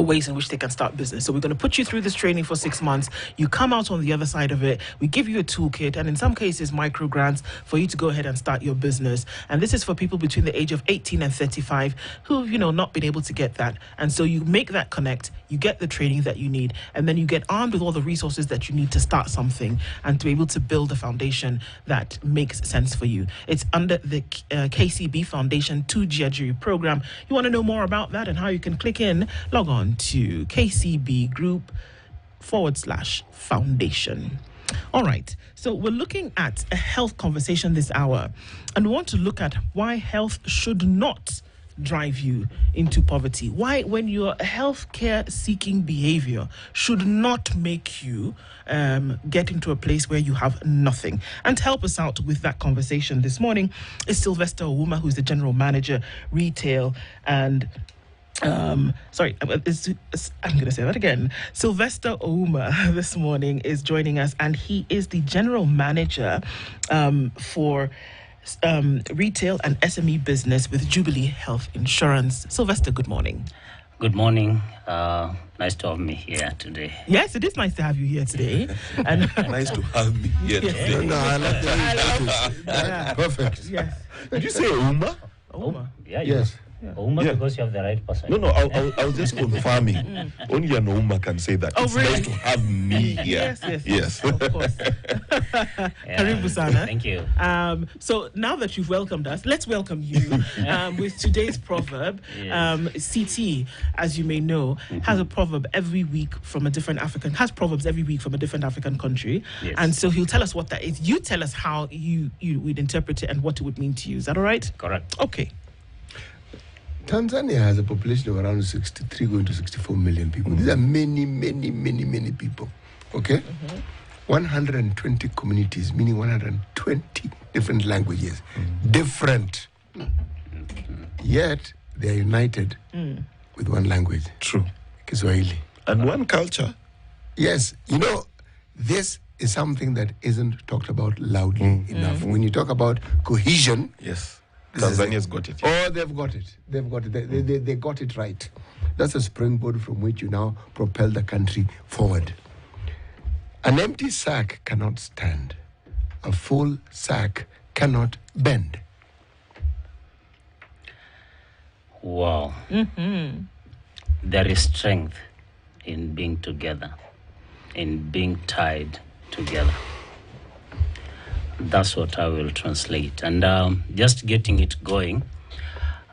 ways in which they can start business. So we're going to put you through this training for 6 months. You come out on the other side of it. We give you a toolkit, and in some cases, micro grants for you to go ahead and start your business. And this is for people between the age of 18 and 35 who've, not been able to get that. And so you make that connect, you get the training that you need, and then you get armed with all the resources that you need to start something and to be able to build a foundation that makes sense for you. It's under the KCB Foundation 2G program. You want to know more about that and how you can click in, log on to kcbgroup.com/foundation. All right, so we're looking at a health conversation this hour, and we want to look at why health should not drive you into poverty. Why, when your healthcare seeking behavior should not make you get into a place where you have nothing. And to help us out with that conversation this morning is Sylvester Ouma, who's the General Manager, Retail and I'm going to say that again. Sylvester Ouma this morning is joining us, and he is the General Manager for Retail and SME Business with Jubilee Health Insurance. Sylvester, good morning. Good morning. Nice to have me here today. Yes, it is nice to have you here today. And nice to have me here today. No, I love that. Perfect. Yes. Did you say Ouma? Ouma. Yeah. Yes. Ouma, because you have the right person. No, I was just confirming. Only an Ouma can say that. Oh, it's really? nice to have me here. Yes. Of course. Karibu sana. Thank you. So now that you've welcomed us, let's welcome you with today's proverb. Yes. CT, as you may know, has a proverb every week from a different African country. Yes. And so he'll tell us what that is. You tell us how you would interpret it and what it would mean to you. Is that all right? Correct. Okay. Tanzania has a population of around 63 going to 64 million people. These are many people. Okay? 120 communities, meaning 120 different languages. Different. Yet, they are united with one language. True. Kiswahili. And one culture. Yes. This is something that isn't talked about loudly enough. When you talk about cohesion... Yes. Tanzania's got it. Oh, they've got it. They got it right. That's a springboard from which you now propel the country forward. An empty sack cannot stand. A full sack cannot bend. Wow. There is strength in being together, in being tied together. That's what I will translate. And just getting it going,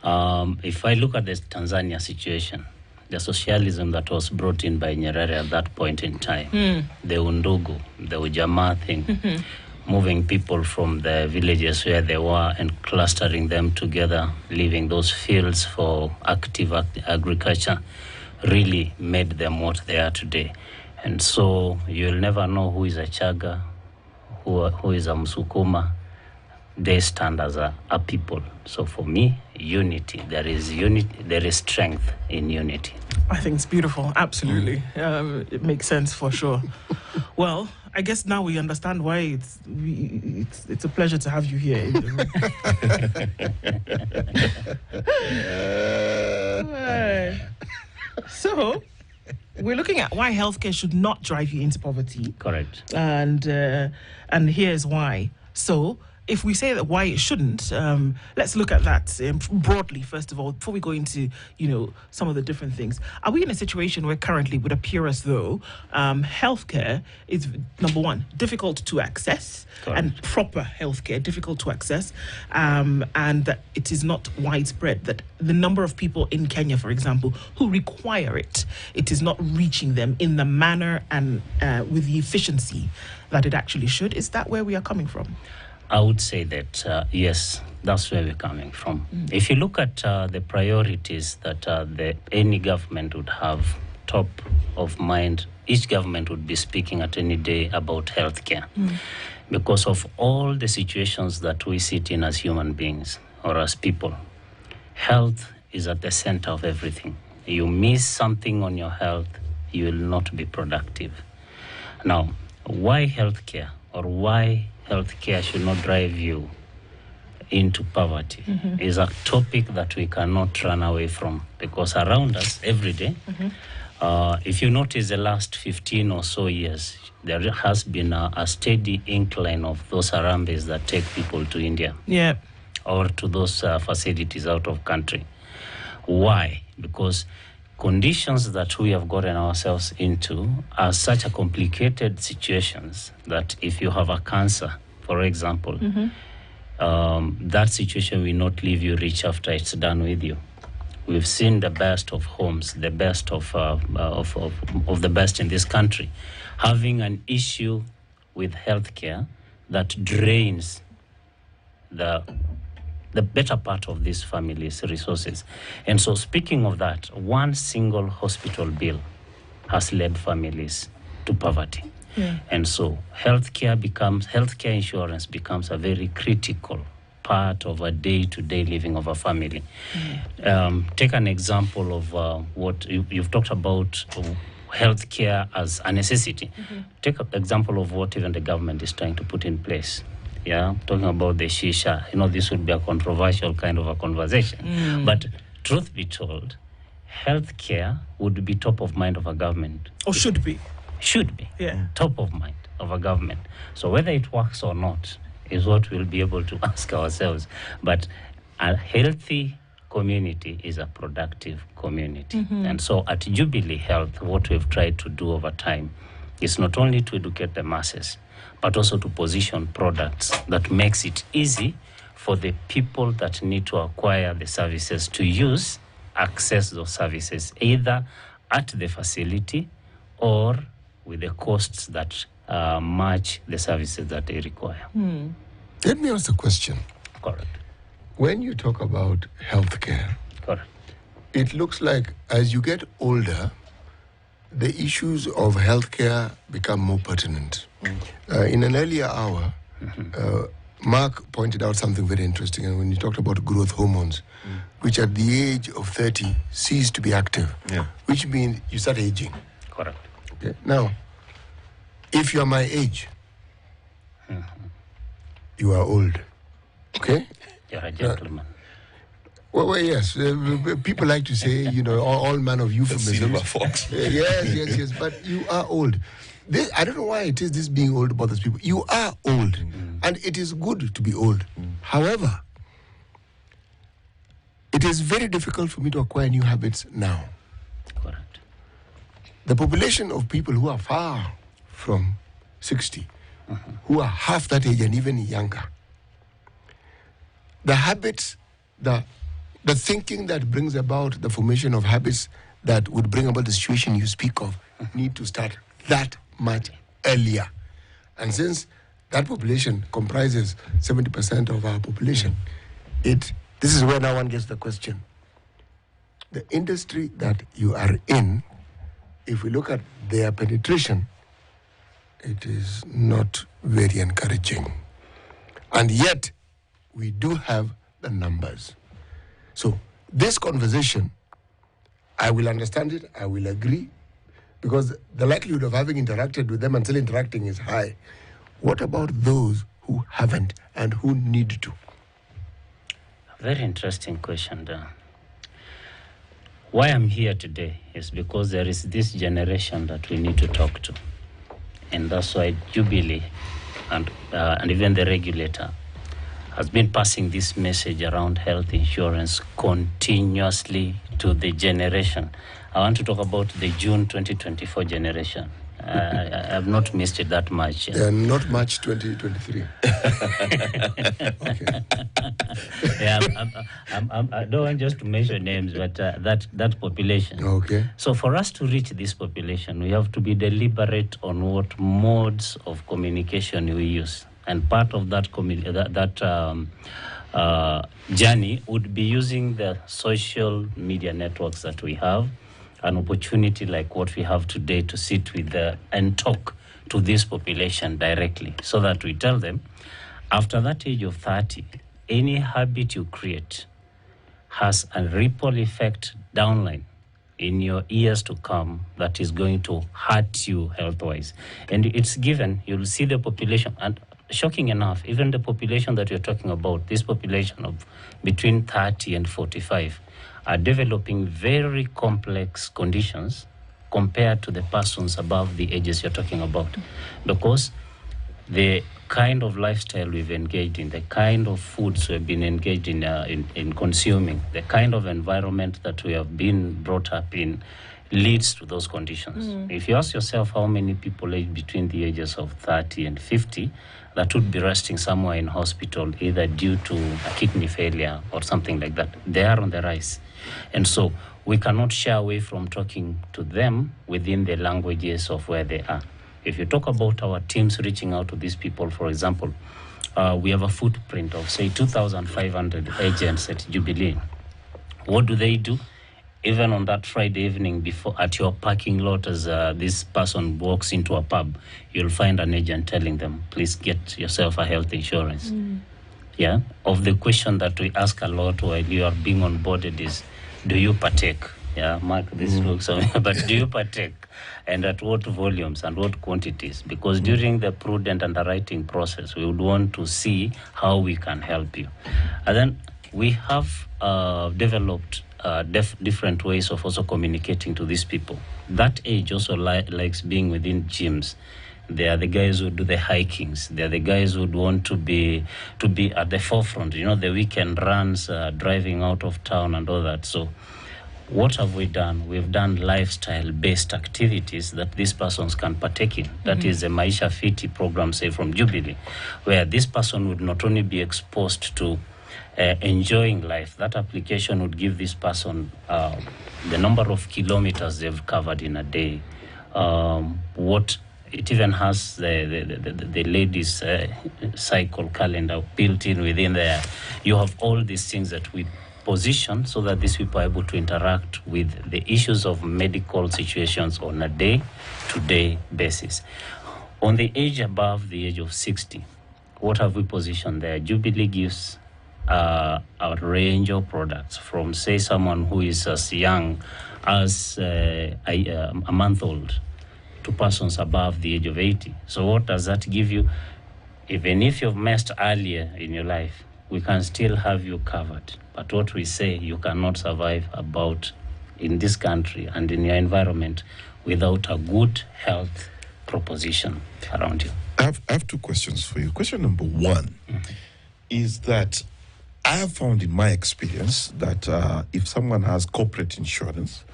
if I look at the Tanzania situation, the socialism that was brought in by Nyerere at that point in time, the Undugu, the Ujamaa thing, moving people from the villages where they were and clustering them together, leaving those fields for active agriculture, really made them what they are today. And so you'll never know who is a Chaga, who is a Msukuma. They stand as a people. So for me, unity. There is strength in unity. I think it's beautiful. Absolutely. It makes sense for sure. Well, I guess now we understand why it's a pleasure to have you here in the room. So, we're looking at why healthcare should not drive you into poverty. Correct. And here's why. So, if we say that why it shouldn't, let's look at that broadly, first of all, before we go into, some of the different things. Are we in a situation where currently it would appear as though healthcare is, number one, difficult to access, Correct. and proper healthcare difficult to access, and that it is not widespread, that the number of people in Kenya, for example, who require it is not reaching them in the manner and with the efficiency that it actually should? Is that where we are coming from? I would say that, yes, that's where we're coming from. If you look at the priorities that any government would have top of mind, each government would be speaking at any day about healthcare because of all the situations that we sit in as human beings or as people. Health is at the center of everything. You miss something on your health, you will not be productive. Now, why healthcare, or why healthcare should not drive you into poverty is a topic that we cannot run away from, because around us every day, if you notice the last 15 or so years, there has been a steady incline of those Harambes that take people to India. Yeah. Or to those facilities out of country. Why? Because conditions that we have gotten ourselves into are such a complicated situations that if you have a cancer, for example, that situation will not leave you rich after it's done with you. We've seen the best of homes, the best of the best in this country, having an issue with healthcare that drains the better part of this family's resources. And so, speaking of that, one single hospital bill has led families to poverty. Yeah. And so healthcare insurance becomes a very critical part of a day-to-day living of a family. Take an example of what you've talked about, healthcare as a necessity. Take an example of what even the government is trying to put in place. Yeah, talking about the shisha, this would be a controversial kind of a conversation. But truth be told, healthcare would be top of mind of a government. Or should be. Should be. Yeah. Top of mind of a government. So whether it works or not is what we'll be able to ask ourselves. But a healthy community is a productive community. And so at Jubilee Health, what we've tried to do over time is not only to educate the masses, but also to position products that makes it easy for the people that need to acquire the services to access those services, either at the facility or with the costs that match the services that they require. Let me ask a question. Correct. When you talk about healthcare, Correct. it looks like as you get older, the issues of healthcare become more pertinent. In an earlier hour, Mark pointed out something very interesting, and when you talked about growth hormones, which at the age of 30 cease to be active, which means you start aging. Correct. Okay. Now, if you are my age, you are old. Okay? You're a gentleman. Well, yes. People like to say, all manner of The euphemisms. silver fox. Yes. But you are old. I don't know why it is this being old bothers people. You are old, and it is good to be old. However, it is very difficult for me to acquire new habits now. Correct. The population of people who are far from 60, who are half that age and even younger, the habits, the thinking that brings about the formation of habits that would bring about the situation you speak of need to start that much earlier. And since that population comprises 70% of our population, this is where now one gets the question. The industry that you are in, if we look at their penetration, it is not very encouraging. And yet, we do have the numbers. So, this conversation, I will understand it, I will agree, because the likelihood of having interacted with them and still interacting is high. What about those who haven't and who need to? Very interesting question, Dan. Why I'm here today is because there is this generation that we need to talk to. And that's why Jubilee and even the regulator has been passing this message around health insurance continuously to the generation. I want to talk about the June 2024 generation. I have not missed it that much. Not much 2023. Okay. Yeah, I don't want just to mention names, but that population. Okay. So for us to reach this population, we have to be deliberate on what modes of communication we use. And part of that journey would be using the social media networks that we have, an opportunity like what we have today to sit with and talk to this population directly, so that we tell them, after that age of 30, any habit you create has a ripple effect downline in your years to come that is going to hurt you health-wise. And it's given, you'll see the population, and shocking enough, even the population that you're talking about, this population of between 30 and 45, are developing very complex conditions compared to the persons above the ages you're talking about. Because the kind of lifestyle we've engaged in, the kind of foods we've been engaged in consuming, the kind of environment that we have been brought up in leads to those conditions. If you ask yourself how many people aged between the ages of 30 and 50 that would be resting somewhere in hospital either due to a kidney failure or something like that, they are on the rise. And so we cannot shy away from talking to them within the languages of where they are. If you talk about our teams reaching out to these people, for example, we have a footprint of, say, 2,500 agents at Jubilee. What do they do? Even on that Friday evening, before at your parking lot, as this person walks into a pub, you'll find an agent telling them, please get yourself a health insurance. Yeah. Of the question that we ask a lot while you are being onboarded is, do you partake? Yeah, Mark, this looks on me, but do you partake? And at what volumes and what quantities? Because during the prudent underwriting process, we would want to see how we can help you. And then we have developed different ways of also communicating to these people. That age also likes being within gyms. They are the guys who do the hikings. They are the guys who would want to be at the forefront. You know, the weekend runs, driving out of town and all that. So what have we done? We've done lifestyle-based activities that these persons can partake in. That is the Maisha Fiti program, say, from Jubilee, where this person would not only be exposed to enjoying life. That application would give this person the number of kilometers they've covered in a day. What it even has the ladies' cycle calendar built in within there. You have all these things that we position so that these people are able to interact with the issues of medical situations on a day-to-day basis. On the age above the age of 60, what have we positioned there? Jubilee gives a range of products from, say, someone who is as young as a month old to persons above the age of 80. So what does that give you? Even if you've messed earlier in your life, we can still have you covered. But what we say, you cannot survive about in this country and in your environment without a good health proposition around you. I have two questions for you. Question number one is that I have found in my experience that if someone has corporate insurance,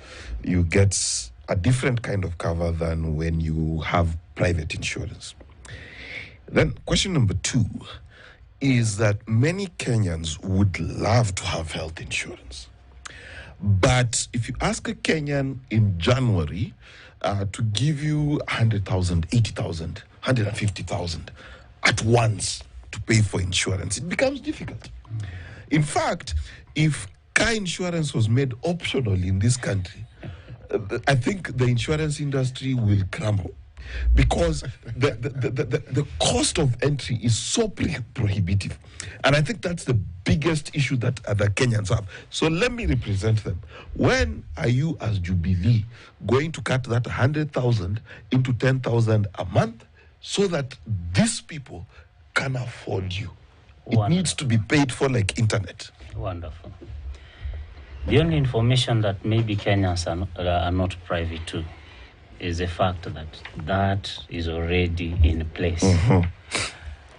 you get a different kind of cover than when you have private insurance. Then question number two is that many Kenyans would love to have health insurance. But if you ask a Kenyan in January to give you 100,000, 80,000, 150,000 at once to pay for insurance, it becomes difficult. In fact, if car insurance was made optional in this country, I think the insurance industry will crumble because the cost of entry is so prohibitive. And I think that's the biggest issue that the Kenyans have. So let me represent them. When are you as Jubilee going to cut that 100,000 into 10,000 a month so that these people can afford you? It needs to be paid for like internet. Wonderful. The only information that maybe Kenyans are not privy to is the fact that that is already in place.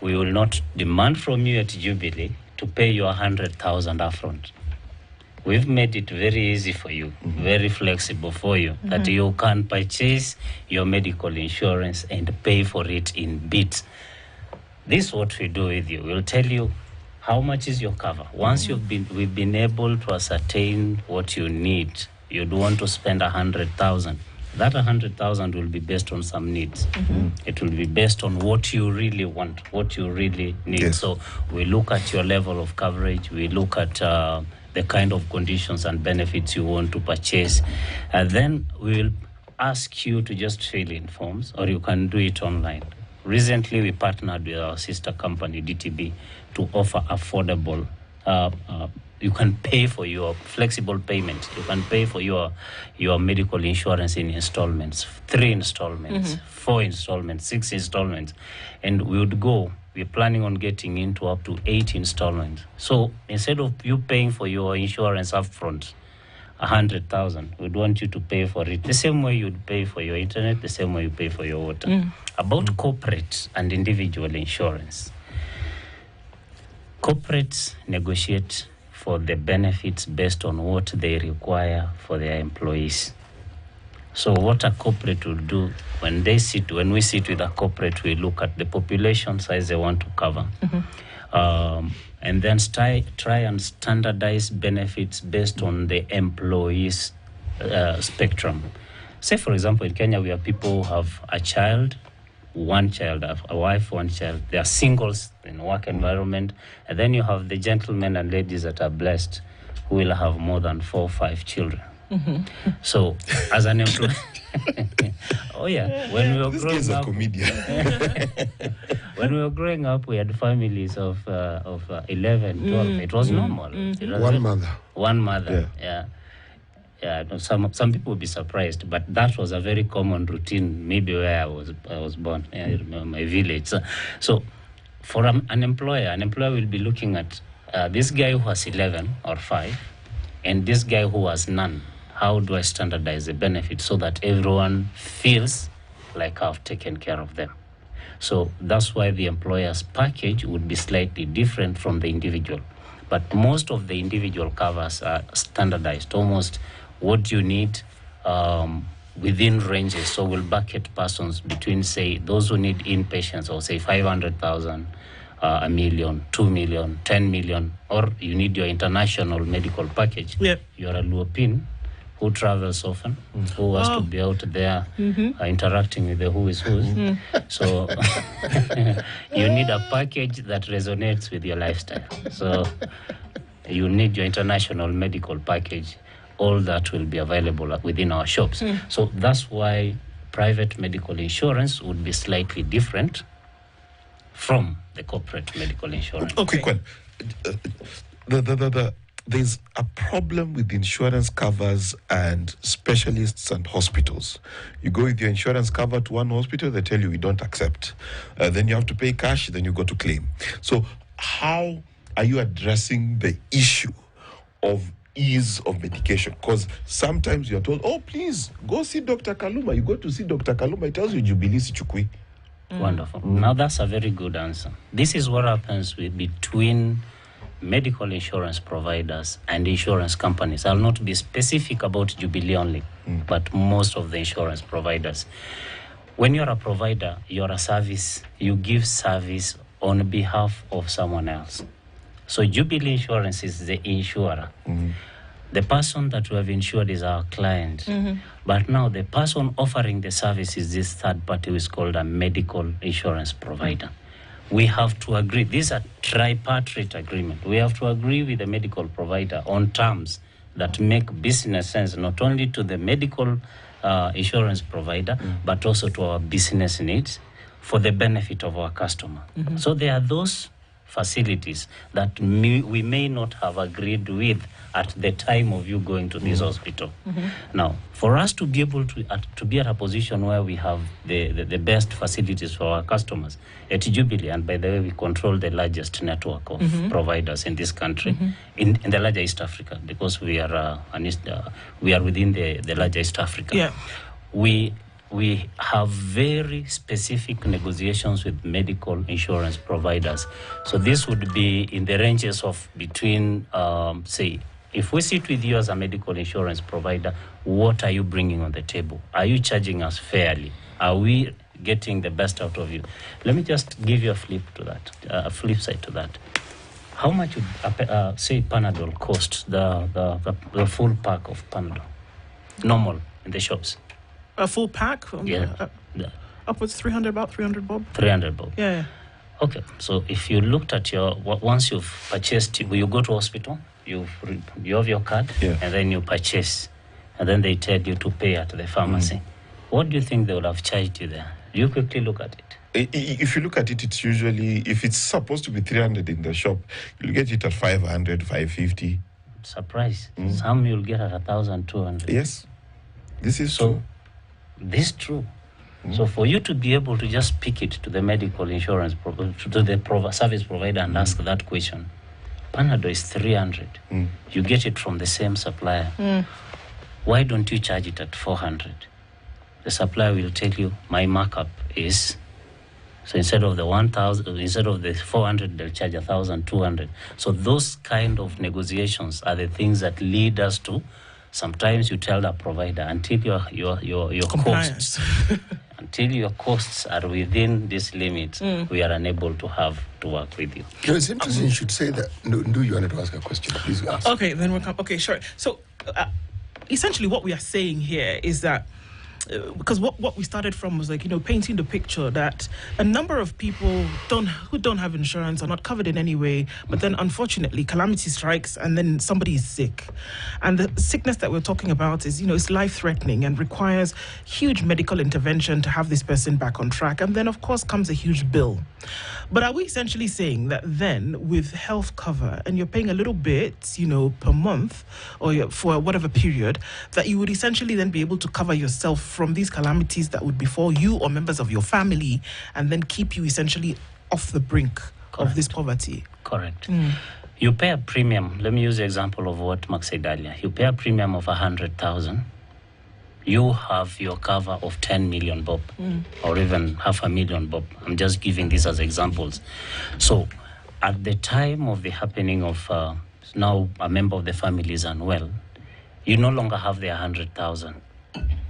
We will not demand from you at Jubilee to pay you 100,000 upfront. We've made it very easy for you, very flexible for you, that you can purchase your medical insurance and pay for it in bits. This is what we do with you. We'll tell you how much is your cover. Once we've been able to ascertain what you need, you'd want to spend 100,000. That 100,000 will be based on some needs. It will be based on what you really want, what you really need. Yes. So we look at your level of coverage. We look at the kind of conditions and benefits you want to purchase. And then we will ask you to just fill in forms, or you can do it online. Recently, we partnered with our sister company, DTB, to offer affordable, you can pay for your flexible payment. You can pay for your medical insurance in installments, 3 installments, 4 installments, 6 installments. And we would go we're planning on getting into up to 8 installments. So instead of you paying for your insurance upfront, 100,000, we'd want you to pay for it the same way you'd pay for your internet, the same way you pay for your water. About corporate and individual insurance. Corporates negotiate for the benefits based on what they require for their employees. So what a corporate will do when we sit with a corporate, we look at the population size they want to cover, and then try and standardize benefits based on the employees' spectrum. Say, for example, in Kenya, we have people who have a child, one child, a wife, one child. They are singles in work environment, and then you have the gentlemen and ladies that are blessed who will have more than 4 or 5 children. So, as an employee, when we were growing up, when we were growing up, we had families of 11, 12. It was normal. One mother. Yeah. Some people will be surprised, but that was a very common routine. Maybe where I was born. I remember my village. So for an employer will be looking at this guy who has 11 or 5, and this guy who has none. How do I standardize the benefit so that everyone feels like I've taken care of them? So that's why the employer's package would be slightly different from the individual. But most of the individual covers are standardized, almost what you need within ranges. So we'll bucket persons between, say, those who need inpatients, or say 500,000, a million, 2 million, 10 million, or you need your international medical package. Yep. You're a Luopin who travels often, who has to be out there interacting with the who is who's. So you need a package that resonates with your lifestyle. So you need your international medical package. All that will be available within our shops. So that's why private medical insurance would be slightly different from the corporate medical insurance. Okay. Quick one. There's a problem with insurance covers and specialists and hospitals. You go with your insurance cover to one hospital, they tell you we don't accept. Then you have to pay cash, then you go to claim. So how are you addressing the issue of ease of medication? Because sometimes you're told, oh, please, go see Dr. Kaluma. You go to see Dr. Kaluma, he tells you Jubilee Sichukwi. Wonderful. Now that's a very good answer. This is what happens between medical insurance providers and insurance companies. I'll not be specific about Jubilee only, but most of the insurance providers. When you're a provider, you're a service. You give service on behalf of someone else. So Jubilee Insurance is the insurer. The person that we have insured is our client. But now the person offering the service is this third party who is called a medical insurance provider. We have to agree. These are tripartite agreement. We have to agree with the medical provider on terms that make business sense, not only to the medical insurance provider, but also to our business needs for the benefit of our customer. So there are those facilities that we may not have agreed with at the time of you going to this hospital. Now, for us to be able to be at a position where we have the best facilities for our customers at Jubilee, and by the way, we control the largest network of providers in this country, in the larger East Africa, because we are within the larger East Africa. Yeah. We have very specific negotiations with medical insurance providers. So this would be in the ranges of between, say, if we sit with you as a medical insurance provider, what are you bringing on the table? Are you charging us fairly? Are we getting the best out of you? Let me just give you a flip side to that. How much would, say, Panadol cost, the full pack of Panadol, normal in the shops? A full pack? Yeah. Upwards 300, about 300 bob? 300 bob. Yeah. Okay, so if you looked at once you've purchased, you go to hospital, you have your card, and then you purchase, and then they tell you to pay at the pharmacy. What do you think they would have charged you there? You quickly look at it. If you look at it, it's usually, if it's supposed to be 300 in the shop, you'll get it at 500, 550. Surprise. Some you'll get at 1,200. Yes, this is true. This is true. So for you to be able to just pick it to the medical insurance, to the service provider and ask that question, Panadol is 300. You get it from the same supplier. Why don't you charge it at 400? The supplier will tell you, my markup is, so instead of the 1,000, instead of the 400, they'll charge 1,200. So those kind of negotiations are the things that lead us to, sometimes you tell the provider, until your costs, until your costs are within this limit, we are unable to have to work with you. No, it's interesting you should say that. No, you wanted to ask a question? Please ask. Okay, then we'll come. Okay, sure. So essentially what we are saying here is that because what we started from was painting the picture that a number of people who don't have insurance are not covered in any way, but then unfortunately calamity strikes and then somebody is sick, and the sickness that we're talking about is is life-threatening and requires huge medical intervention to have this person back on track, and then of course comes a huge bill. But are we essentially saying that then with health cover and you're paying a little bit per month or for whatever period, that you would essentially then be able to cover yourself from these calamities that would befall you or members of your family, and then keep you essentially off the brink of this poverty? Correct. You pay a premium. Let me use the example of what Mark said earlier. You pay a premium of 100,000. You have your cover of 10 million bob, or even 500,000 bob. I'm just giving these as examples. So at the time of the happening of now a member of the family is unwell, you no longer have the 100,000.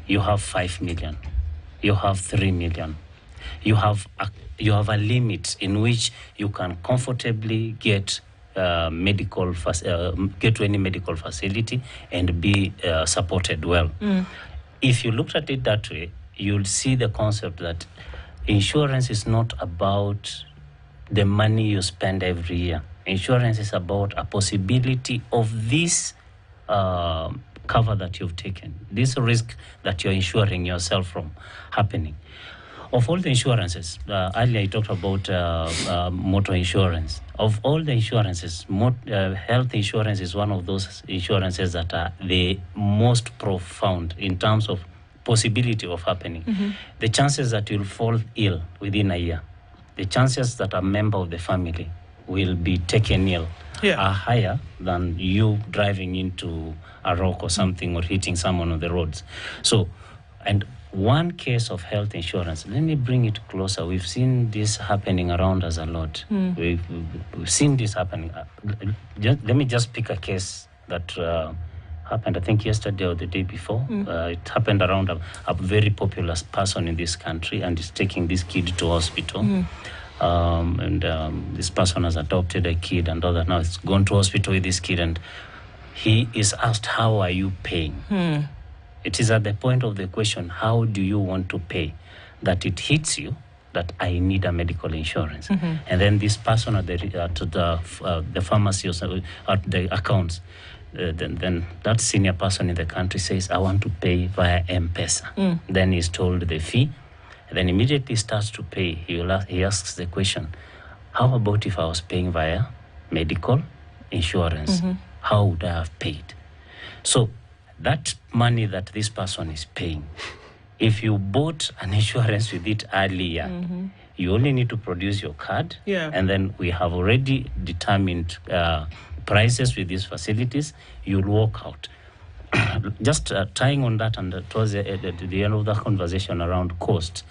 You have 5 million. You have 3 million. You have a limit in which you can comfortably get get to any medical facility and be supported well. If you looked at it that way, you'll see the concept that insurance is not about the money you spend every year. Insurance is about a possibility of this cover that you've taken, this risk that you're insuring yourself from happening. Of all the insurances, earlier I talked about motor insurance. Of all the insurances, health insurance is one of those insurances that are the most profound in terms of possibility of happening. The chances that you'll fall ill within a year, the chances that a member of the family will be taken ill are higher than you driving into a rock or something or hitting someone on the roads. So, and one case of health insurance, let me bring it closer. We've seen this happening around us a lot. We've seen this happening. Let me just pick a case that happened, I think, yesterday or the day before. It happened around a very popular person in this country, and is taking this kid to hospital. This person has adopted a kid and all that. Now it's gone to hospital with this kid, and he is asked, how are you paying? It is at the point of the question, how do you want to pay, that it hits you that I need a medical insurance. And then this person at the pharmacy or at the accounts, then that senior person in the country says, I want to pay via M-Pesa. Then he's told the fee, and then immediately starts to pay. He asks the question, how about if I was paying via medical insurance? How would I have paid? So that money that this person is paying, if you bought an insurance with it earlier, you only need to produce your card, and then we have already determined prices with these facilities. You'll walk out. Just tying on that, and towards the end of the conversation around cost,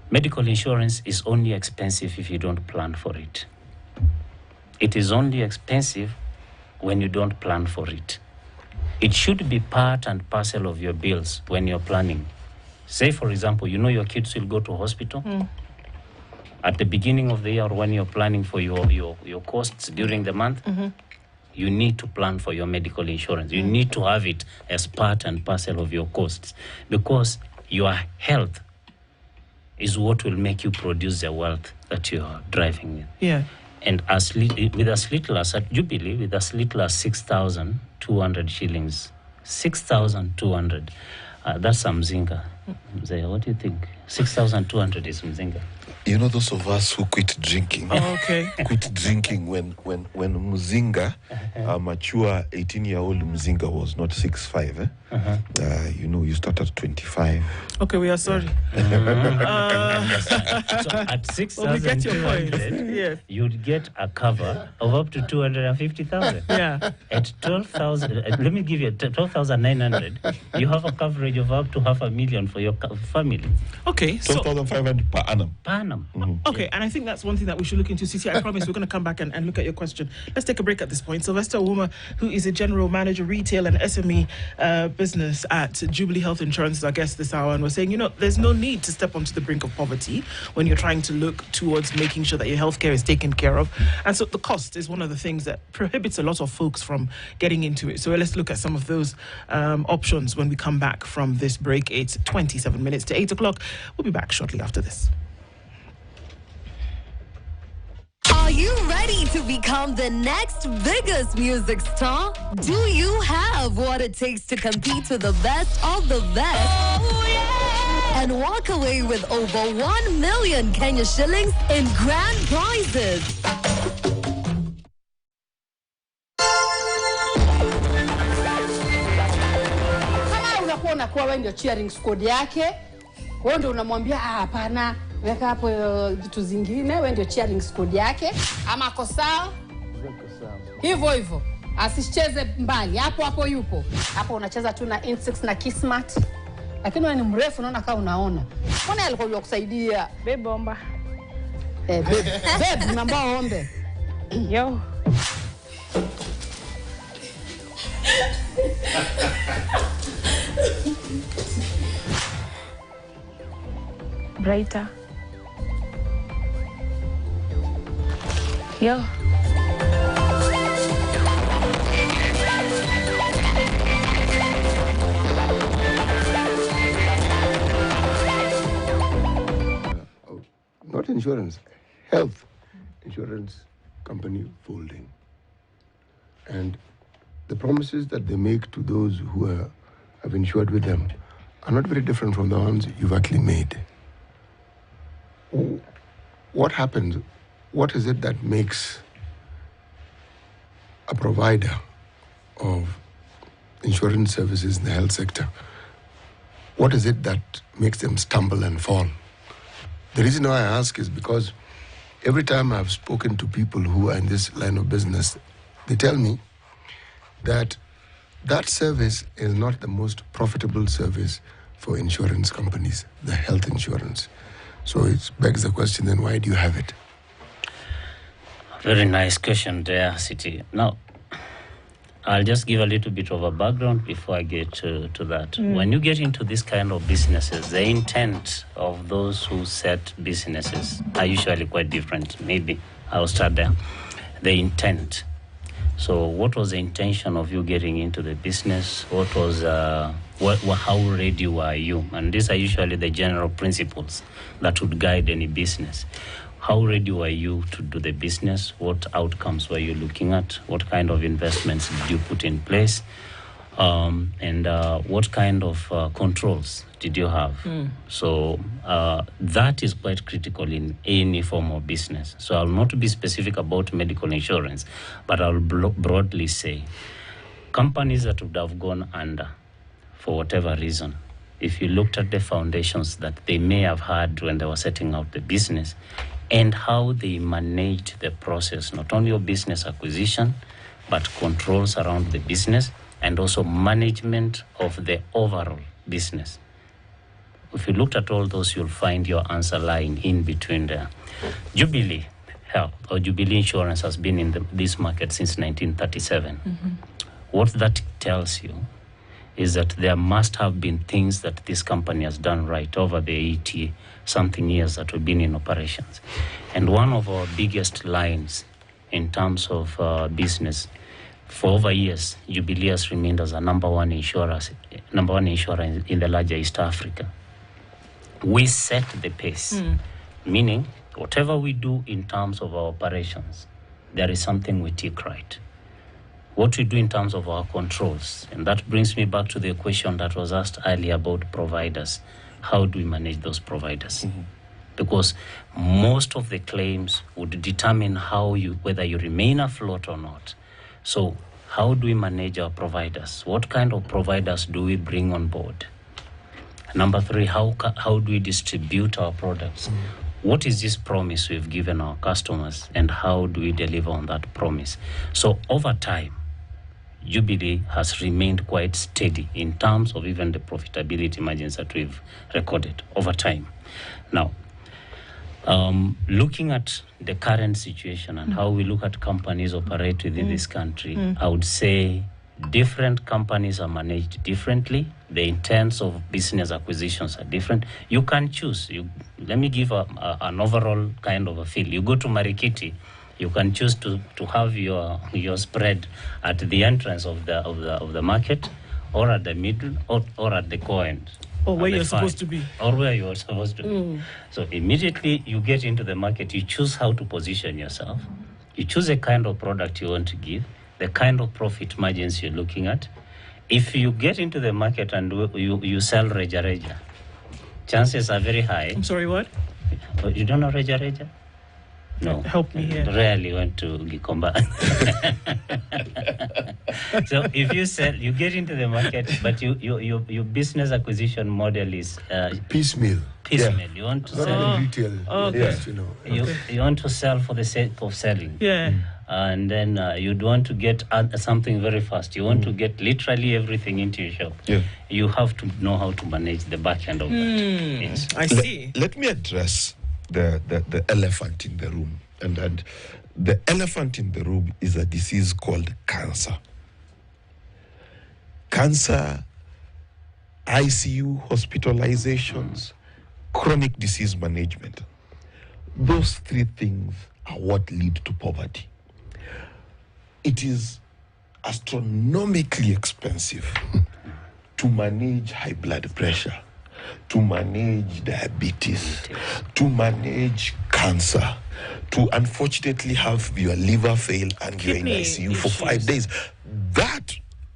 medical insurance is only expensive if you don't plan for it. It is only expensive when you don't plan for it. It should be part and parcel of your bills when you're planning. Say, for example, your kids will go to hospital. At the beginning of the year, or when you're planning for your costs during the month, you need to plan for your medical insurance. You need to have it as part and parcel of your costs, because your health is what will make you produce the wealth that you are driving with. And with as little as at Jubilee, with as little as 6,200 shillings, 6,200, That's a mzinga. What do you think? 6,200 is mzinga. You know, those of us who quit drinking, quit drinking when Muzinga, a mature 18-year-old Muzinga was not 6'5", you know, you start at 25. Okay, we are sorry. So at 6,200, yes. you'd get a cover of up to 250,000. Yeah. At 12,000, let me give you 12,900. You have a coverage of up to 500,000 for your family. Okay, so 12,500 per annum. Per annum. okay, and I think that's one thing that we should look into. Cici, I promise we're going to come back and look at your question. Let's take a break at this point. Sylvester Ouma, who is a general manager, retail and SME business at Jubilee Health Insurance, is our guest this hour, and we're saying, you know, there's no need to step onto the brink of poverty when you're trying to look towards making sure that your healthcare is taken care of. And so the cost is one of the things that prohibits a lot of folks from getting into it. So let's look at some of those options when we come back from this break. It's 27 minutes to 8 o'clock. We'll be back shortly after this. Are you ready to become the next biggest music star? Do you have what it takes to compete with the best of the best? Oh, yeah! And walk away with over 1 million Kenya shillings in grand prizes. Kama unakuwa wewe ndio cheering squad yake, wewe ndio unamwambia hapana, weka hapo vitu zingine, wewe ndio cheering squad yake, ama ako sawa hivyo hivyo, asicheze mbali, hapo hapo yupo hapo, unacheza tu na insects na kismat, lakini wewe ni mrefu, unaona kama unaona mbona alikuwa kusaidia Bebe omba. Bebe namba ombe Yo. Brighter. Yo. Not insurance, health insurance company folding. And the promises that they make to those who have insured with them are not very different from the ones you've actually made. What happens? What is it that makes a provider of insurance services in the health sector? What is it that makes them stumble and fall? The reason why I ask is because every time I've spoken to people who are in this line of business, they tell me that that service is not the most profitable service for insurance companies, the health insurance. So it begs the question, then why do you have it? Very nice question there, City. Now, I'll just give a little bit of a background before I get to that. When you get into this kind of businesses, the intent of those who set businesses are usually quite different. Maybe I'll start there. The intent. So what was the intention of you getting into the business? What was, how ready were you? And these are usually the general principles that would guide any business. How ready were you to do the business? What outcomes were you looking at? What kind of investments did you put in place? And what kind of controls did you have? So that is quite critical in any form of business. So I'll not be specific about medical insurance, but I'll broadly say companies that would have gone under for whatever reason, if you looked at the foundations that they may have had when they were setting out the business and how they managed the process, not only of business acquisition, but controls around the business and also management of the overall business. If you looked at all those, you'll find your answer lying in between there. Jubilee Health or Jubilee Insurance has been in this market since 1937. What that tells you is that there must have been things that this company has done right over the 80-something years that we've been in operations. And one of our biggest lines in terms of business, for over years, Jubilee has remained as a number one insurer in the larger East Africa. We set the pace, meaning whatever we do in terms of our operations, there is something we take right. what we do in terms of our controls. And that brings me back to the question that was asked earlier about providers. How do we manage those providers? Because most of the claims would determine whether you remain afloat or not. So how do we manage our providers? What kind of providers do we bring on board? Number 3, how do we distribute our products? What is this promise we've given our customers, and how do we deliver on that promise? So over time, Jubilee has remained quite steady in terms of even the profitability margins that we've recorded over time. Now, looking at the current situation and how we look at companies operate within this country, I would say different companies are managed differently. The intents of business acquisitions are different. You can choose. Let me give an overall kind of a feel. You go to Marikiti, you can choose to have your spread at the entrance of the market, or at the middle, or at the core end. Or where you're supposed to be. Or where you're supposed to be. So immediately you get into the market, you choose how to position yourself. You choose the kind of product you want to give, the kind of profit margins you're looking at. If you get into the market and you sell Reja, chances are very high. I'm sorry, what? You don't know Reja? No. Help me here. Rarely went to Gikomba. So if you sell, you get into the market, but your business acquisition model is piecemeal. Piecemeal. You want to sell retail. Okay. Yes, you know. You want to sell for the sake of selling. Yeah. And then you'd want to get something very fast. You want to get literally everything into your shop. Yeah. You have to know how to manage the back end of that. Yes. I see. Let me address the elephant in the room. And the elephant in the room is a disease called cancer. Cancer, ICU hospitalizations, chronic disease management. Those 3 things are what lead to poverty. It is astronomically expensive to manage high blood pressure, to manage diabetes, to manage cancer, to unfortunately have your liver fail and you're in ICU for 5 days. That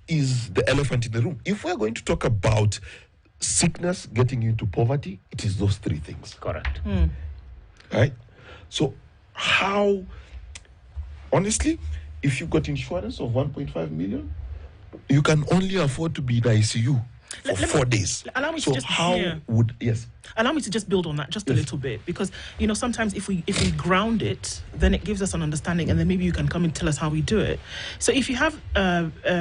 is the elephant in the room. If we're going to talk about sickness getting you into poverty, it is those 3 things. Correct. Right? So how, honestly, if you've got insurance of 1.5 million, you can only afford to be in ICU for 4 days. Allow me so to just allow me to just build on that just a little bit, because sometimes if we ground it, then it gives us an understanding, and then maybe you can come and tell us how we do it. So if you have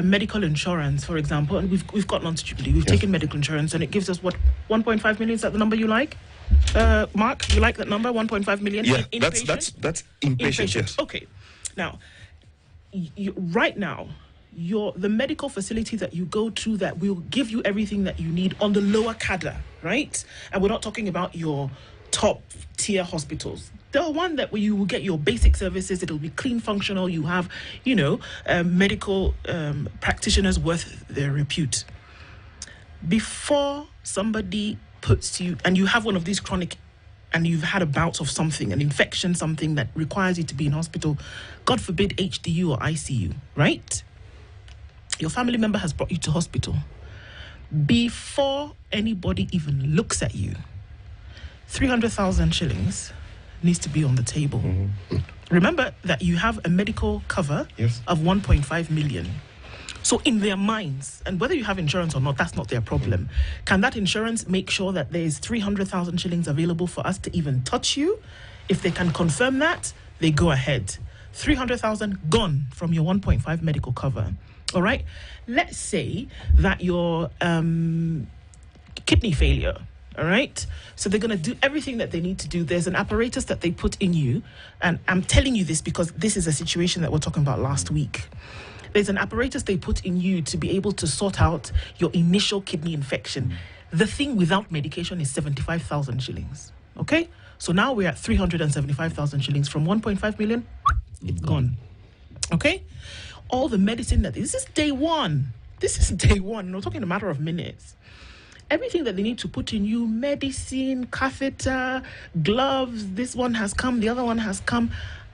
medical insurance, for example, and we've gotten onto Jubilee, we've taken medical insurance, and it gives us what, 1.5 million. Is that the number you like? Mark, you like that number, 1.5 million? Yeah, inpatient? that's inpatient. Yes. Okay. Now, right now, the medical facility that you go to that will give you everything that you need on the lower cadre, right? And we're not talking about your top tier hospitals. The one that where you will get your basic services, it'll be clean, functional. You have, medical practitioners worth their repute. Before somebody puts you, and you have one of these chronic, and you've had a bout of something, an infection, something that requires you to be in hospital, God forbid HDU or ICU, right? Your family member has brought you to hospital. Before anybody even looks at you, 300,000 shillings needs to be on the table. Remember that you have a medical cover of 1.5 million. So in their minds, and whether you have insurance or not, that's not their problem. Can that insurance make sure that there is 300,000 shillings available for us to even touch you? If they can confirm that, they go ahead. 300,000 gone from your 1.5 medical cover. All right. Let's say that your kidney failure. All right. So they're going to do everything that they need to do. There's an apparatus that they put in you. And I'm telling you this because this is a situation that we're talking about last week. There's an apparatus they put in you to be able to sort out your initial kidney infection. The thing without medication is 75,000 shillings. Okay. So now we're at 375,000 shillings from 1.5 million. It's gone. Okay. All the medicine this is day one. We're talking a matter of minutes. Everything that they need to put in you, medicine, catheter, gloves, this one has come, the other one has come.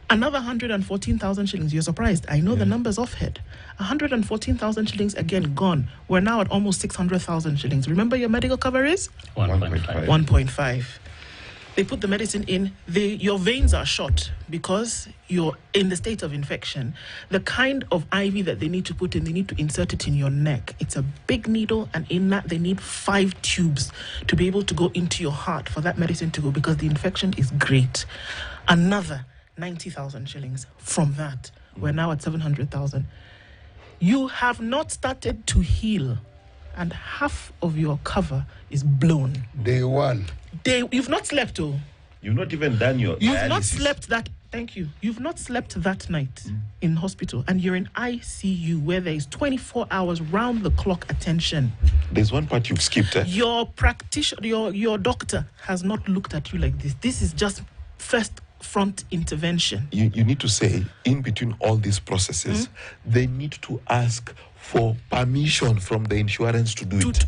Another 114,000 shillings. You're surprised. I know the numbers off head. 114,000 shillings again gone. We're now at almost 600,000 shillings. Remember your medical cover is? 1.5. 1.5. They put the medicine in. Your veins are shot because you're in the state of infection. The kind of IV that they need to put in, they need to insert it in your neck. It's a big needle, and in that they need 5 tubes to be able to go into your heart for that medicine to go, because the infection is great. Another 90,000 shillings from that. We're now at 700,000. You have not started to heal, and half of your cover is blown. Day one. You've not slept, oh. You've not even done your You've dialysis. not slept that. Thank you. You've not slept that night in hospital, and you're in ICU where there is 24 hours round the clock attention. There's one part you've skipped. Your practitioner, your doctor has not looked at you like this. This is just first front intervention. You need to say, in between all these processes, they need to ask for permission from the insurance to do it.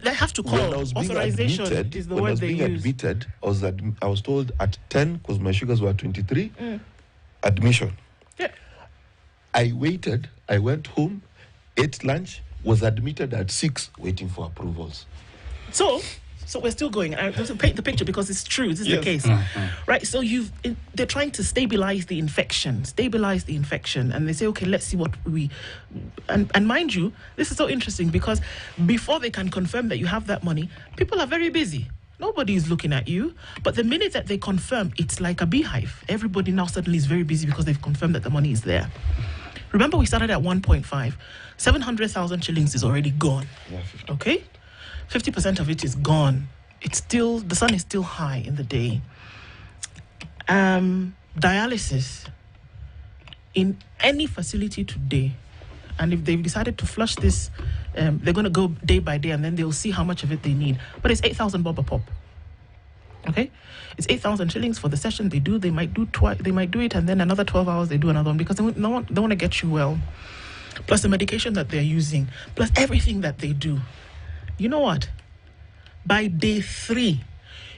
They have to call. When I was being Authorization admitted, is the when I word was they being use. admitted, I was told at 10, because my sugars were 23, admission. Yeah. I waited, I went home, ate lunch, was admitted at 6, waiting for approvals. So we're still going. I want to paint the picture because it's true. This is the case, right? So they're trying to stabilize the infection, and they say, okay, let's see what and mind you, this is so interesting because before they can confirm that you have that money, people are very busy. Nobody is looking at you. But the minute that they confirm, it's like a beehive. Everybody now suddenly is very busy because they've confirmed that the money is there. Remember, we started at 1.5. 700,000 shillings is already gone. Yeah, 50. Okay? 50% of it is gone. It's still, the sun is still high in the day. Dialysis in any facility today, and if they've decided to flush this, they're going to go day by day, and then they'll see how much of it they need. But it's 8,000 bob a pop. Okay, it's 8,000 shillings for the session they do. They might do They might do it, and then another 12 hours they do another one because they want to get you well. Plus the medication that they're using, plus everything that they do. You know what? By day 3,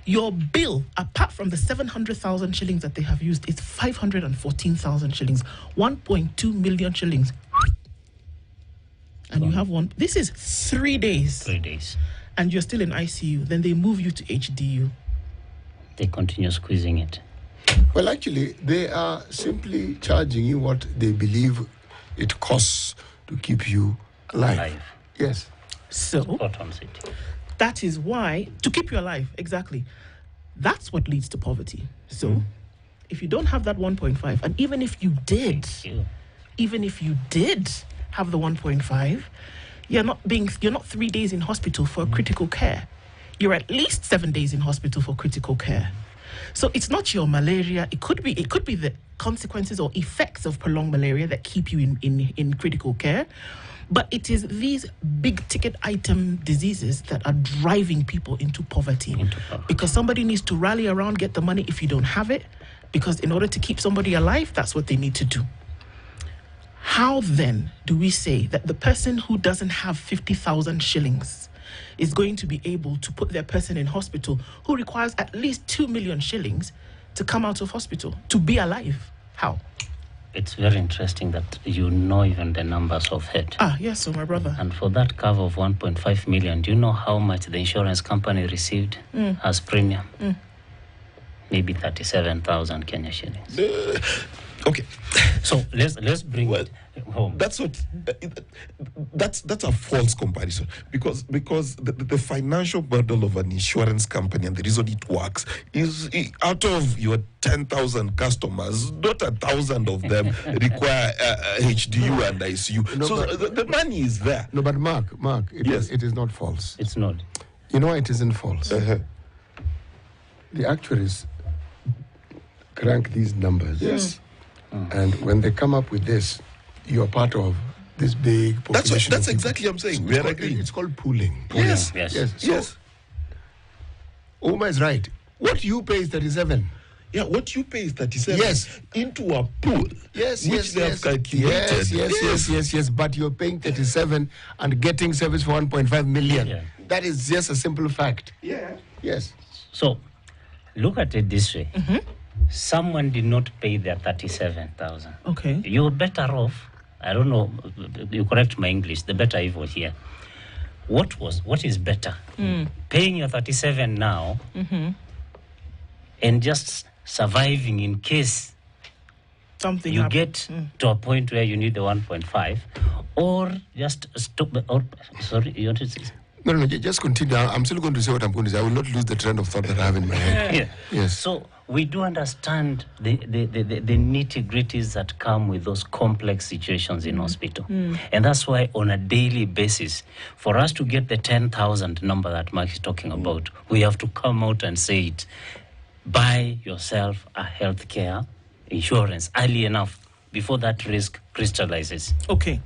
your bill, apart from the 700,000 shillings that they have used, is 514,000 shillings, 1.2 million shillings. And you have one. This is 3 days. 3 days. And you're still in ICU. Then they move you to HDU. They continue squeezing it. Well, actually, they are simply charging you what they believe it costs to keep you alive. Yes. So Spot on, City. that is why, to keep you alive, exactly. That's what leads to poverty. So if you don't have that 1.5, and even if you did have the 1.5, you're not 3 days in hospital for critical care. You're at least 7 days in hospital for critical care. So it's not your malaria. It could be the consequences or effects of prolonged malaria that keep you in critical care. But it is these big ticket item diseases that are driving people into poverty. Because somebody needs to rally around, get the money if you don't have it. Because in order to keep somebody alive, that's what they need to do. How then do we say that the person who doesn't have 50,000 shillings is going to be able to put their person in hospital who requires at least 2 million shillings to come out of hospital, to be alive? How? It's very interesting that you know even the numbers of head. Yes, so my brother. And for that cover of 1.5 million, do you know how much the insurance company received as premium? Maybe 37,000 Kenya shillings. Okay. So let's bring it home. That's what. That's a false comparison because the financial model of an insurance company and the reason it works is out of your 10,000 customers, not 1,000 of them require HDU and ICU. No, so but the money is there. No, but Mark, Yes. it is not false. It's not. You know why it isn't false? The actuaries crank these numbers. Yes. And when they come up with this, you are part of this big population. That's exactly what I'm saying. We are agreeing. It's called pooling. Yes. Yes. So, Uma is right. What you pay is 37. Yeah, what you pay is 37. Yes. Into a pool. Which they have calculated. Yes. But you're paying 37 and getting service for 1.5 million. Yeah. That is just a simple fact. Yeah. Yes. So look at it this way. someone did not pay their 37,000. Okay. You're better off. I don't know. You correct my English. The better evil here. What is better? Paying your 37 now and just surviving in case Something you happens. get to a point where you need the 1.5, or just stop. Or sorry, you want to say? No, just continue. I'm still going to say what I'm going to say. I will not lose the trend of thought that I have in my head. Yeah. Yes. So we do understand the nitty-gritties that come with those complex situations in hospital. And that's why on a daily basis, for us to get the 10,000 number that Mark is talking about, we have to come out and say it. Buy yourself a healthcare insurance early enough before that risk crystallizes. Okay.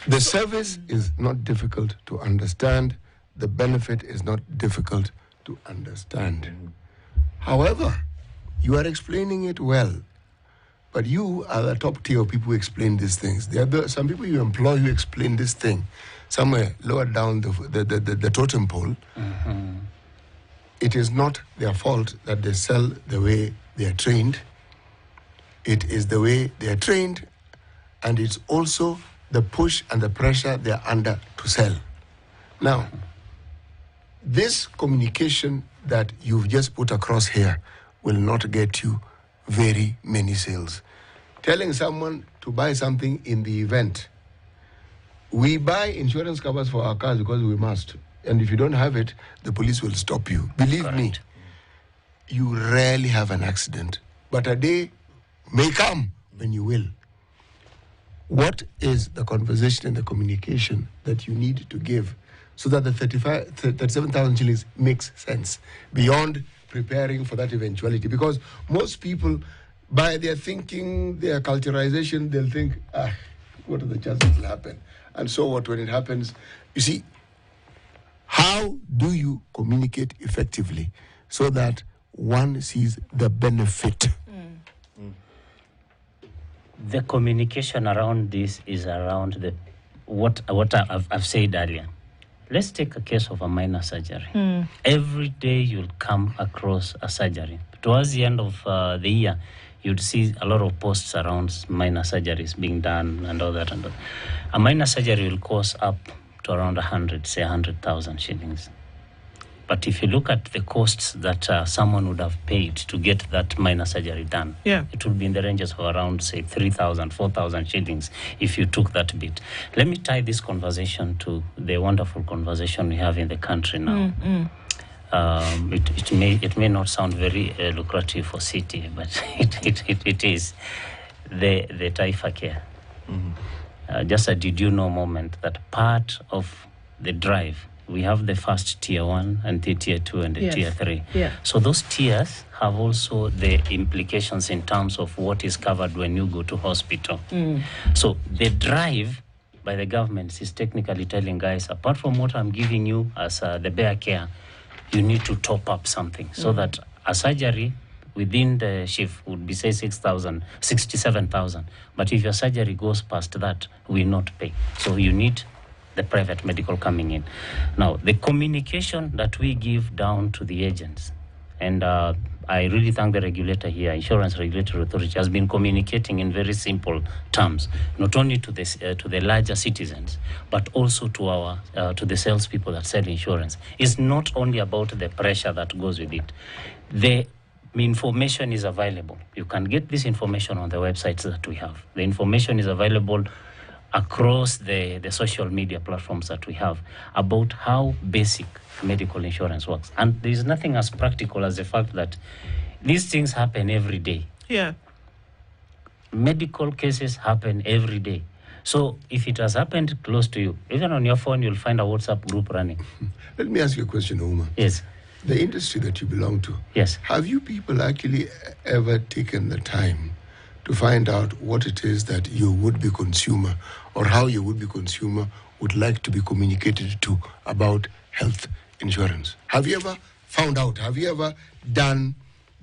The service is not difficult to understand. The benefit is not difficult to understand. However, you are explaining it well, but you are the top tier of people who explain these things. There are some people you employ who explain this thing somewhere lower down the totem pole. It is not their fault that they sell the way they are trained. It is the way they are trained, and it's also the push and the pressure they are under to sell. Now, this communication that you've just put across here will not get you very many sales. Telling someone to buy something in the event. We buy insurance covers for our cars because we must. And if you don't have it, the police will stop you. Believe me, you rarely have an accident. But a day may come when you will. What is the conversation and the communication that you need to give so that the 37,000 shillings makes sense beyond preparing for that eventuality? Because most people, by their thinking, their culturalization, they'll think, what are the chances it'll happen? And so what when it happens? You see, how do you communicate effectively so that one sees the benefit? The communication around this is around what I've said earlier. Let's take a case of a minor surgery. Every day you'll come across a surgery. Towards the end of the year, you'd see a lot of posts around minor surgeries being done and all that. A minor surgery will cost up to around 100,000 shillings. But if you look at the costs that someone would have paid to get that minor surgery done, it would be in the ranges of around, say, 3,000, 4,000 shillings if you took that bit. Let me tie this conversation to the wonderful conversation we have in the country now. It may not sound very lucrative for city, but it is the TyCare. Just a did you know moment that part of the drive, we have the first tier 1 and the tier 2 and the tier 3. So those tiers have also the implications in terms of what is covered when you go to hospital. So the drive by the government is technically telling guys, apart from what I'm giving you as the bare care, you need to top up something so that a surgery within the shift would be, say, 67,000. But if your surgery goes past that, we not pay. So you need the private medical coming in. Now, the communication that we give down to the agents, and I really thank the regulator here, Insurance Regulatory Authority, has been communicating in very simple terms, not only to the larger citizens, but also to our to the salespeople that sell insurance. It's not only about the pressure that goes with it. The information is available. You can get this information on the websites that we have. The information is available across the social media platforms that we have about how basic medical insurance works. And there is nothing as practical as the fact that these things happen every day. Medical cases happen every day. So if it has happened close to you, even on your phone, you'll find a WhatsApp group running. Let me ask you a question, Uma. Yes. The industry that you belong to. Yes. Have you people actually ever taken the time to find out what it is that your would-be consumer or how your would-be consumer would like to be communicated to about health insurance? Have you ever found out? Have you ever done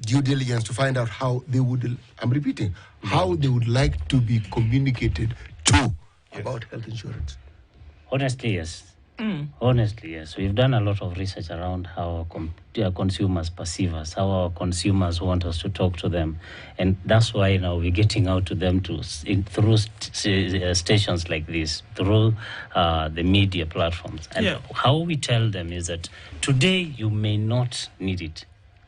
due diligence to find out how they would, I'm repeating, how they would like to be communicated to about health insurance? Honestly, yes. Honestly, yes. We've done a lot of research around how our consumers perceive us, how our consumers want us to talk to them. And that's why now we're getting out to them through stations like this, through the media platforms. And how we tell them is that today you may not need it.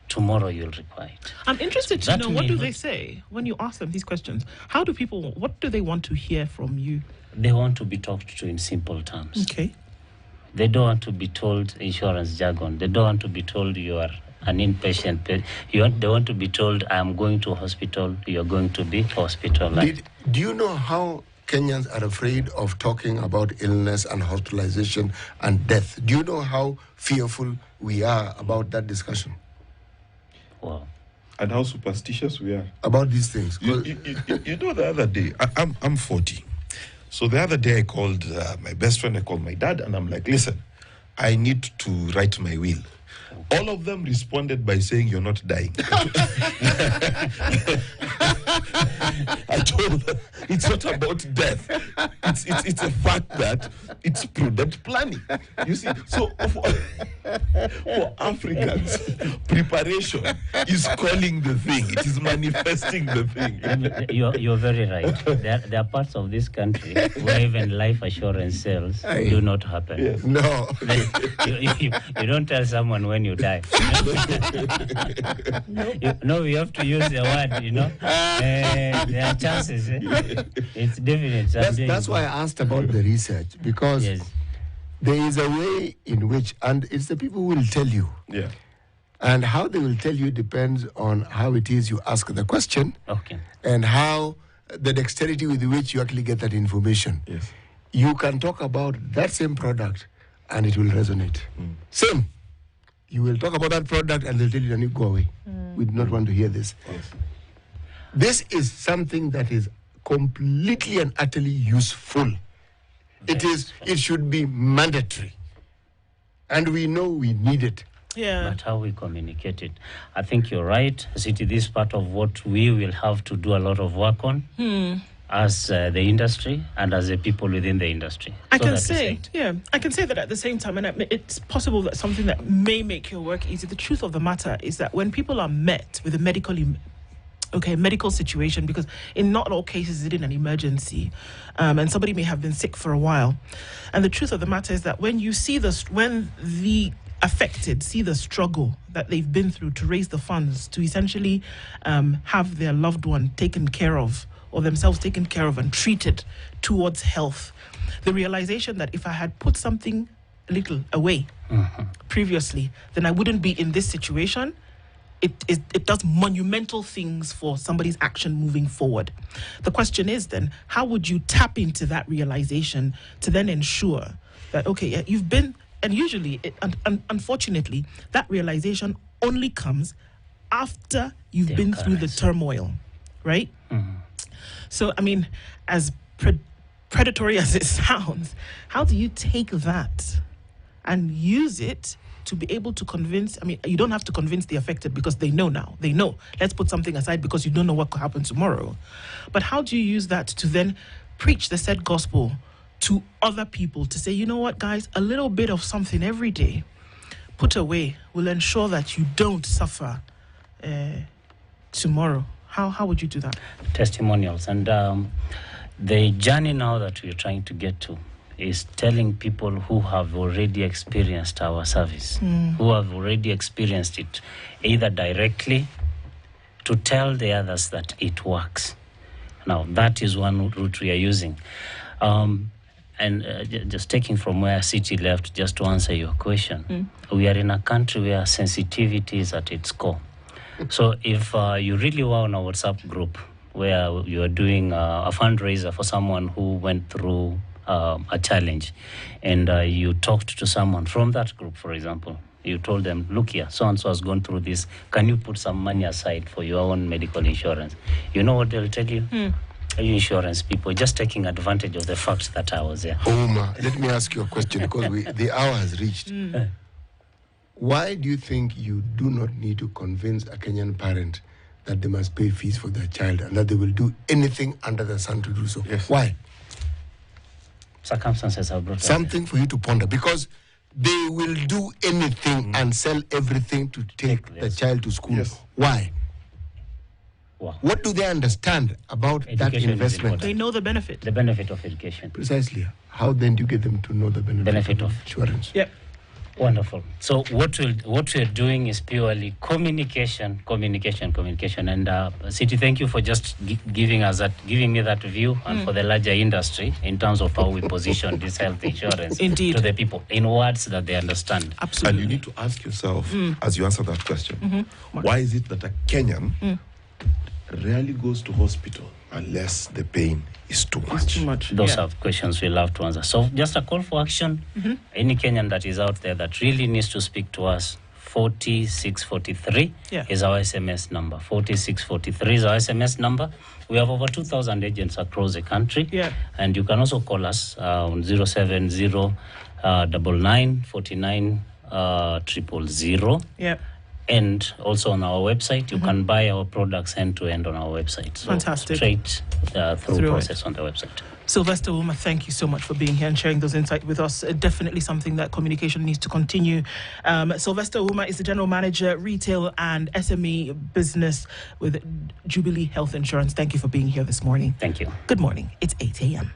Tomorrow you'll require it. I'm interested to know, what do they say when you ask them these questions? What do they want to hear from you? They want to be talked to in simple terms. Okay. They don't want to be told insurance jargon. They don't want to be told you are an inpatient. They want to be told, I'm going to hospital, you're going to be hospitalized. Do you know how Kenyans are afraid of talking about illness and hospitalization and death? Do you know how fearful we are about that discussion? Wow. And how superstitious we are about these things. You know, the other day, I'm 40. So the other day I called my best friend, I called my dad, and I'm like, listen, I need to write my will. All of them responded by saying, you're not dying. I told them, it's not about death. It's a fact that it's prudent planning. You see, so for Africans, preparation is calling the thing. It is manifesting the thing. You're very right. There are parts of this country where even life assurance sales do not happen. Yes. No. You don't tell someone when you die. You have to use the word, there are chances. It's definite. That's why I asked about the research, because there is a way in which, and it's the people who will tell you. Yeah. And how they will tell you depends on how it is you ask the question. Okay. And how the dexterity with which you actually get that information. Yes. You can talk about that same product and it will resonate. Same. You will talk about that product and they'll tell you, you go away. We do not want to hear this. Yes. This is something that is completely and utterly useful. It should be mandatory. And we know we need it. Yeah. But how we communicate it. I think you're right. City, this is part of what we will have to do a lot of work on as the industry and as the people within the industry. I can say that at the same time, and it's possible that something that may make your work easy. The truth of the matter is that when people are met with a medical situation, because in not all cases is it an emergency, and somebody may have been sick for a while, and the truth of the matter is that when the affected see the struggle that they've been through to raise the funds to essentially have their loved one taken care of, or themselves taken care of and treated towards health, the realization that if I had put something a little away previously, then I wouldn't be in this situation. It does monumental things for somebody's action moving forward. The question is then, how would you tap into that realization to then ensure that, okay, you've been, and usually, unfortunately, that realization only comes after you've been through the turmoil, right? So, I mean, as predatory as it sounds, how do you take that and use it to be able to convince? I mean, you don't have to convince the affected because they know now. They know. Let's put something aside because you don't know what could happen tomorrow. But how do you use that to then preach the said gospel to other people to say, you know what, guys, a little bit of something every day put away will ensure that you don't suffer tomorrow? How would you do that? Testimonials. And the journey now that we're trying to get to is telling people who have already experienced our service, who have already experienced it, either directly to tell the others that it works. Now, that is one route we are using. And just taking from where City left, just to answer your question, we are in a country where sensitivity is at its core. So if you really were on a WhatsApp group where you are doing a fundraiser for someone who went through a challenge, and you talked to someone from that group, for example, you told them, look here, so-and-so has gone through this, can you put some money aside for your own medical insurance? You know what they'll tell you? You insurance people just taking advantage of the fact that I was there. Oma, let me ask you a question, because the hour has reached. Why do you think you do not need to convince a Kenyan parent that they must pay fees for their child and that they will do anything under the sun to do so? Yes. Why? Circumstances have brought us Something for you to ponder, because they will do anything and sell everything to take the child to school. Yes. Why? Wow. What do they understand about that Education is investment? important. They know the benefit. The benefit of education. Precisely. How then do you get them to know the benefit of insurance? Yep. Wonderful. So what we're doing is purely communication. And City, thank you for just giving me that view, and for the larger industry in terms of how we position this health insurance Indeed. to the people in words that they understand. Absolutely. And you need to ask yourself, as you answer that question, why is it that a Kenyan rarely goes to hospital unless the pain is too much? It's too much. Those Yeah. are questions we love to answer. So just a call for action. Any Kenyan that is out there that really needs to speak to us, 4643 is our SMS number. 4643 is our SMS number. We have over 2,000 agents across the country. Yeah. And you can also call us on 070 99 49 000. Yeah. And also on our website, you can buy our products end to end on our website. So Fantastic. Straight through process on the website. Sylvester Wooma, thank you so much for being here and sharing those insights with us. Definitely something that communication needs to continue. Sylvester Wooma is the General Manager, Retail and SME Business with Jubilee Health Insurance. Thank you for being here this morning. Thank you. Good morning. It's 8 a.m.